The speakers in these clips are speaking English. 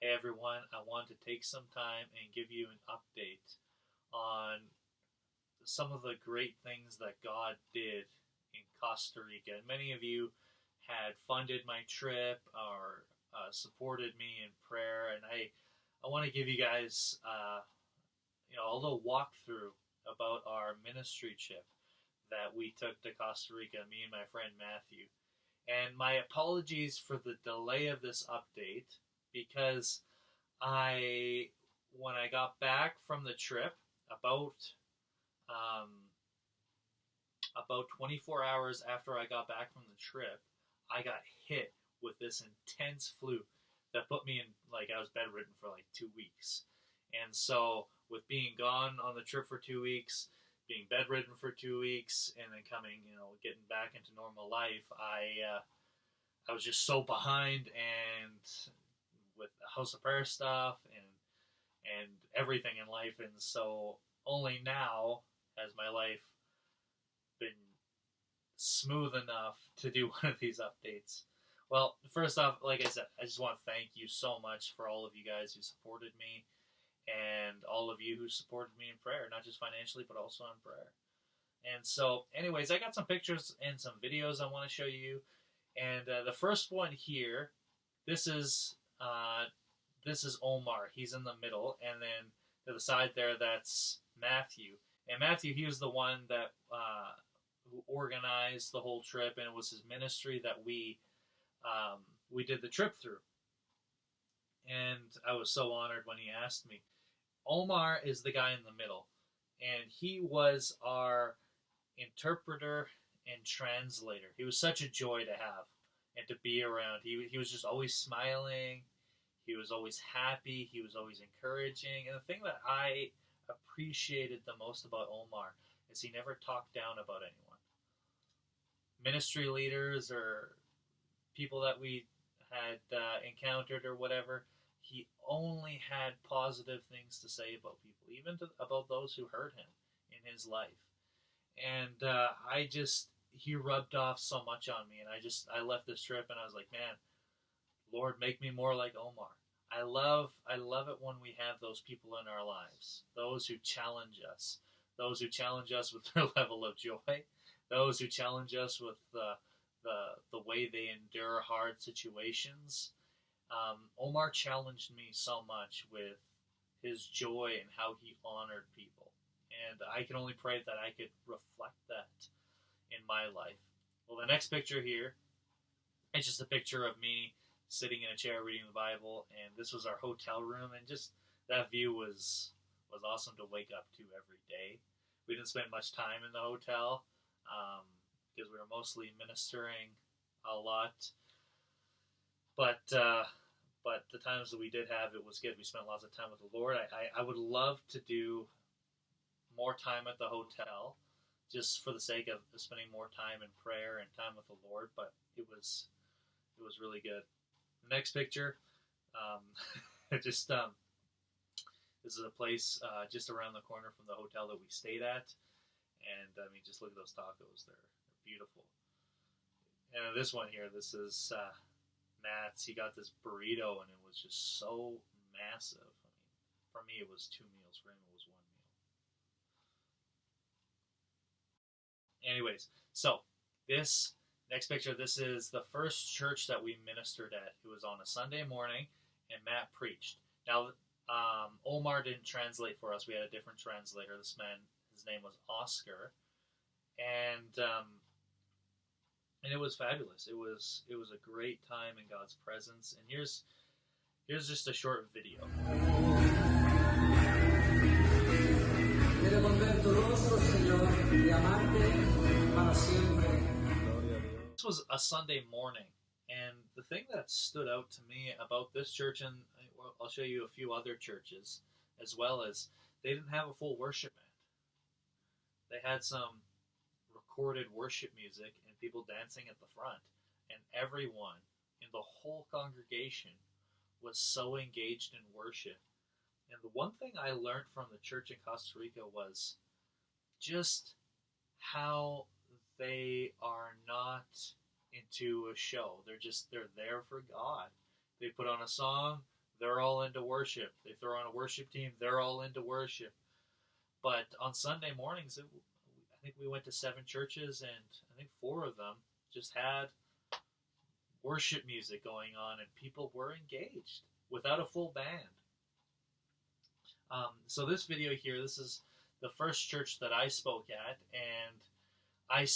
Hey everyone, I want to take some time and give you an update on some of the great things that God did in Costa Rica. And many of you had funded my trip or supported me in prayer, and I want to give you guys a little walkthrough about our ministry trip that we took to Costa Rica, me and my friend Matthew. And my apologies for the delay of this update because I when I got back from the trip about um, about 24 hours after I got back from the trip, I got hit with this intense flu that put me in, like, I was bedridden for like 2 weeks. And so with being gone on the trip for 2 weeks, being bedridden for 2 weeks, and then coming, getting back into normal life, I was just so behind and with the House of Prayer stuff and everything in life, and so only now has my life been smooth enough to do one of these updates. Well, first off, like I said, I just want to thank you so much for all of you guys who supported me and all of you who supported me in prayer, not just financially, but also in prayer. And so, anyways, I got some pictures and some videos I want to show you. And the first one here, this is Omar. He's in the middle, and then to the side there, that's Matthew. And Matthew, he was the one that who organized the whole trip, and it was his ministry that we did the trip through. And I was so honored when he asked me. Omar is the guy in the middle, and he was our interpreter and translator. He was such a joy to have and to be around. He was just always smiling. He was always happy. He was always encouraging. And the thing that I appreciated the most about Omar is he never talked down about anyone. Ministry leaders or people that we had encountered or whatever, he only had positive things to say about people, even about those who hurt him in his life. And he rubbed off so much on me, and I left this trip and I was like, man, Lord, make me more like Omar. I love it when we have those people in our lives, those who challenge us with their level of joy, those who challenge us with the way they endure hard situations. Omar challenged me so much with his joy and how he honored people, and I can only pray that I could reflect that in my life. Well, the next picture here, it's just a picture of me sitting in a chair reading the Bible, and this was our hotel room, and just that view was awesome to wake up to every day. We didn't spend much time in the hotel because we were mostly ministering a lot, but the times that we did have, it was good. We spent lots of time with the Lord. I would love to do more time at the hotel, just for the sake of spending more time in prayer and time with the Lord, but it was really good. The next picture, this is a place just around the corner from the hotel that we stayed at, and I mean, just look at those tacos; they're beautiful. And this one here, this is Matt's. He got this burrito, and it was just so massive. I mean, for me, it was 2 meals. For him, it was 1 meal. Anyways, so this next picture, this is the first church that we ministered at. It was on a Sunday morning, and Matt preached. Now, Omar didn't translate for us. We had a different translator. This man, his name was Oscar, and it was fabulous. It was a great time in God's presence. And here's just a short video. This was a Sunday morning, and the thing that stood out to me about this church, and I'll show you a few other churches as well, as they didn't have a full worship band. They had some recorded worship music and people dancing at the front, and everyone in the whole congregation was so engaged in worship. And the one thing I learned from the church in Costa Rica was just how they are not into a show. They're there for God. They put on a song, they're all into worship. They throw on a worship team, they're all into worship. But on Sunday mornings, I think we went to 7 churches, and I think 4 of them just had worship music going on, and people were engaged without a full band. So this video here, this is the first church that I spoke at, and I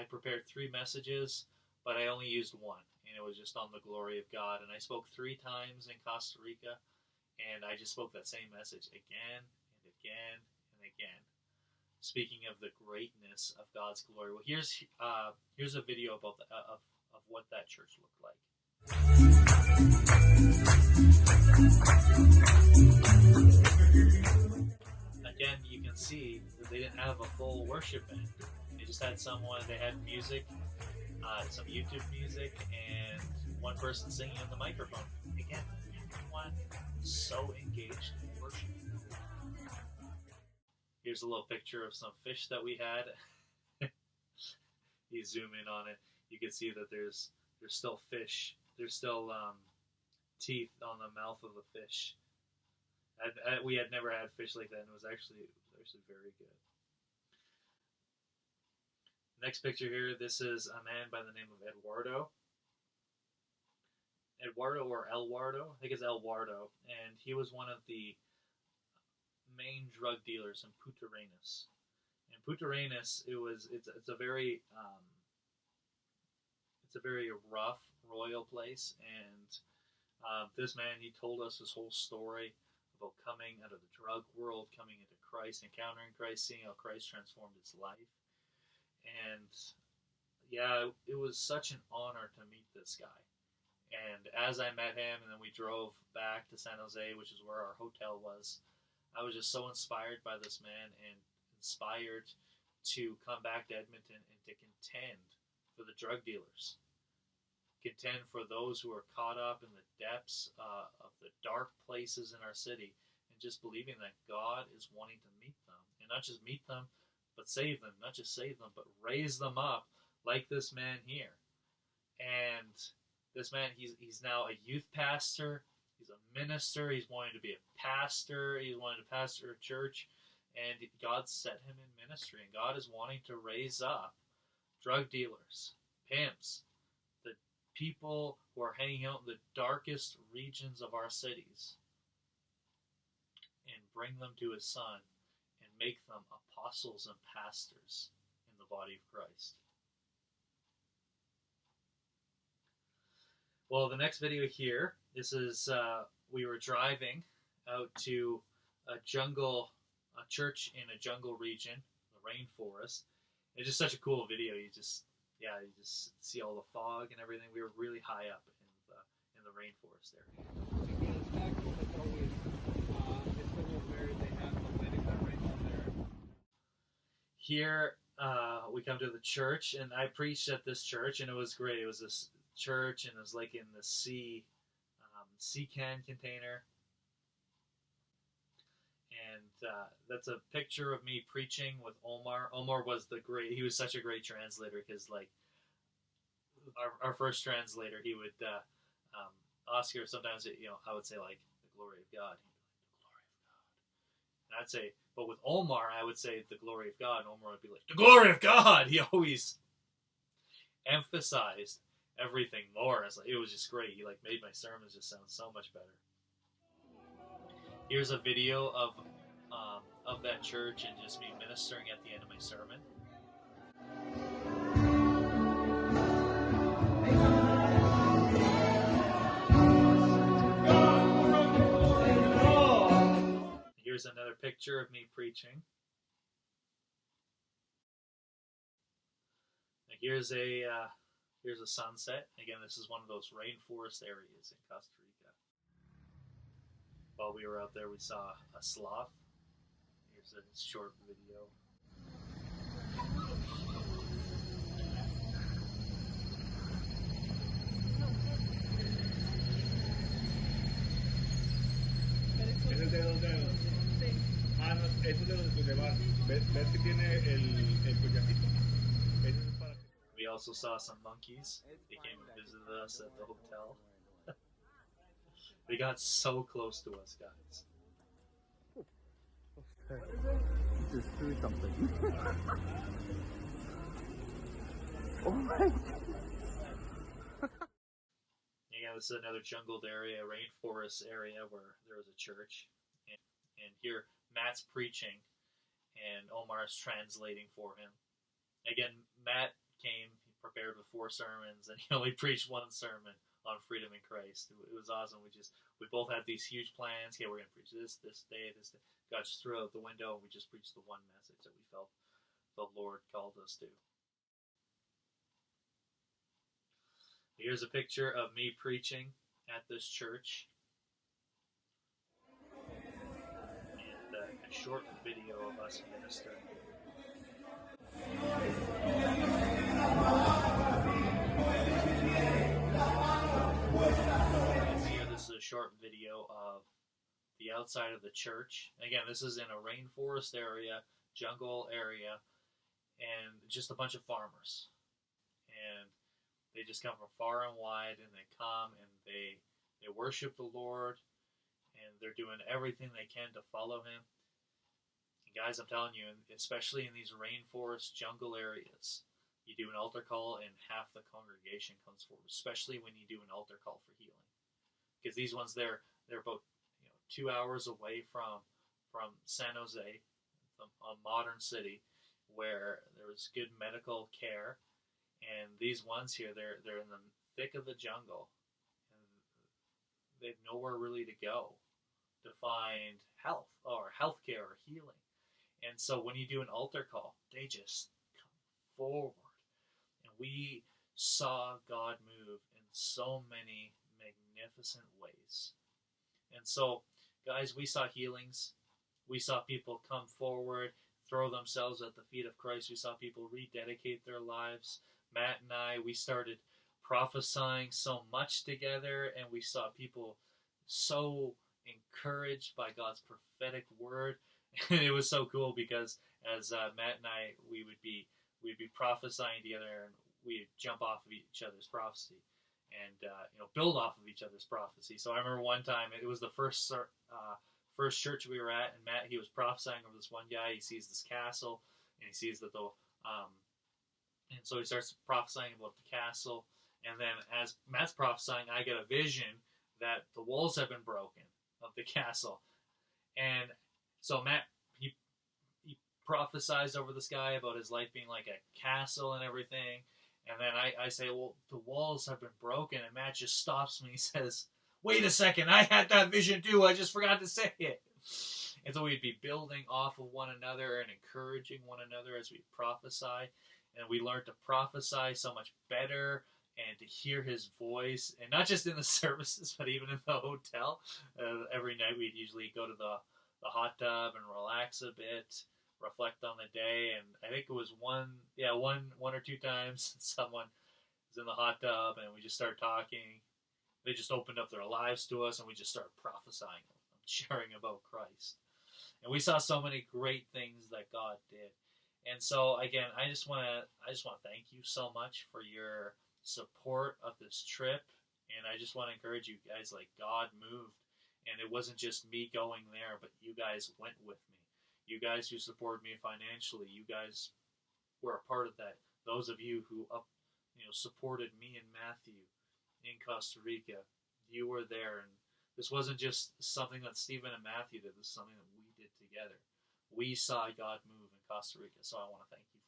prepared 3 messages, but I only used 1, and it was just on the glory of God. And I spoke 3 times in Costa Rica, and I just spoke that same message again and again and again, speaking of the greatness of God's glory. Well, here's a video about of what that church looked like. Again, you can see that they didn't have a full worship band. They just had someone. They had music, some YouTube music, and one person singing on the microphone. Again, everyone so engaged in worship. Here's a little picture of some fish that we had. You zoom in on it, you can see that there's still fish. There's still teeth on the mouth of a fish. We had never had fish like that, and it was actually very good. Next picture here, this is a man by the name of Eduardo. Eduardo or Elwardo, I think it's Elwardo, and he was one of the main drug dealers in Punta Arenas. And Punta Arenas, it's a very rough, royal place, and this man, he told us his whole story about coming out of the drug world, coming into Christ, encountering Christ, seeing how Christ transformed his life. And yeah, it was such an honor to meet this guy. And as I met him, and then we drove back to San Jose, which is where our hotel was, I was just so inspired by this man, and inspired to come back to Edmonton and to contend for the drug dealers. Contend for those who are caught up in the depths of the dark places in our city, and just believing that God is wanting to meet them. And not just meet them, but save them. Not just save them, but raise them up like this man here. And this man, he's now a youth pastor. He's a minister. He's wanting to be a pastor. He's wanting to pastor a church. And God set him in ministry. And God is wanting to raise up drug dealers, pimps, the people who are hanging out in the darkest regions of our cities, and bring them to his Son and make them apostles and pastors in the body of Christ. Well, the next video here, this is, we were driving out to a church in a jungle region, the rainforest. It's just such a cool video. You just see all the fog and everything. We were really high up in the rainforest area. Here, we come to the church, and I preached at this church, and it was great. It was this church, and it was like in the sea can container. And that's a picture of me preaching with Omar. Omar was he was such a great translator, because like our first translator, he would Oscar, sometimes I would say like the glory of God. He'd be like, the glory of God. And I'd say, but with Omar, I would say the glory of God, and Omar would be like, the glory of God. He always emphasized everything more. It was just great. He like made my sermons just sound so much better. Here's a video of that church, and just me ministering at the end of my sermon. Here's another picture of me preaching. And here's a sunset. Again, this is one of those rainforest areas in Costa Rica. While we were out there, we saw a sloth. Here's a short video. ¿Es el de 2 dedos? Sí. Ah, no, eso es de los que se van. ¿Ves que tiene el collarcito? Ese es para... We also saw some monkeys. They came and visited us at the hotel. They got so close to us, guys. Just threw something. Oh my God. Yeah, this is another jungled area, rainforest area where there was a church. And here Matt's preaching, and Omar's translating for him. Again, Matt came prepared with 4 sermons, and he only preached 1 sermon on freedom in Christ. It was awesome. We both had these huge plans. Okay, we're going to preach this day. God just threw out the window, and we just preached the one message that we felt the Lord called us to. Here's a picture of me preaching at this church, and a short video of us ministering. This is a short video of the outside of the church. Again, this is in a rainforest area, jungle area, and just a bunch of farmers. And they just come from far and wide, and they come and they worship the Lord, and they're doing everything they can to follow Him. And guys, I'm telling you, especially in these rainforest jungle areas, you do an altar call and half the congregation comes forward, especially when you do an altar call for healing. Because these ones, they're about 2 hours away from San Jose, a modern city where there was good medical care. And these ones here, they're in the thick of the jungle, and they have nowhere really to go to find health or healthcare or healing. And so when you do an altar call, they just come forward. And we saw God move in so many magnificent ways. And so, guys, we saw healings. We saw people come forward, throw themselves at the feet of Christ. We saw people rededicate their lives. Matt and I, we started prophesying so much together, and we saw people so encouraged by God's prophetic word. And it was so cool because as Matt and I, we'd be prophesying together, and we'd jump off of each other's prophecy and build off of each other's prophecy. So I remember one time, it was the first church we were at, and Matt, he was prophesying over this one guy. He sees this castle, and he sees that and so he starts prophesying about the castle. And then as Matt's prophesying, I get a vision that the walls have been broken of the castle. And so Matt, he prophesies over this guy about his life being like a castle and everything. And then I say, well, the walls have been broken. And Matt just stops me. He says, wait a second, I had that vision too. I just forgot to say it. And so we'd be building off of one another and encouraging one another as we prophesy. And we learned to prophesy so much better and to hear his voice. And not just in the services, but even in the hotel. Every night we'd usually go to the hot tub and relax a bit, reflect on the day. And I think it was one or two times someone was in the hot tub and we just started talking. They just opened up their lives to us, and we just started prophesying, sharing about Christ. And we saw so many great things that God did. And so again, I just want to thank you so much for your support of this trip. And I just want to encourage you guys, like, God moved, and it wasn't just me going there, but you guys went with me. You guys who supported me financially, you guys were a part of that. Those of you who supported me and Matthew in Costa Rica, you were there. And this wasn't just something that Stephen and Matthew did. This is something that we did together. We saw God move in Costa Rica, so I want to thank you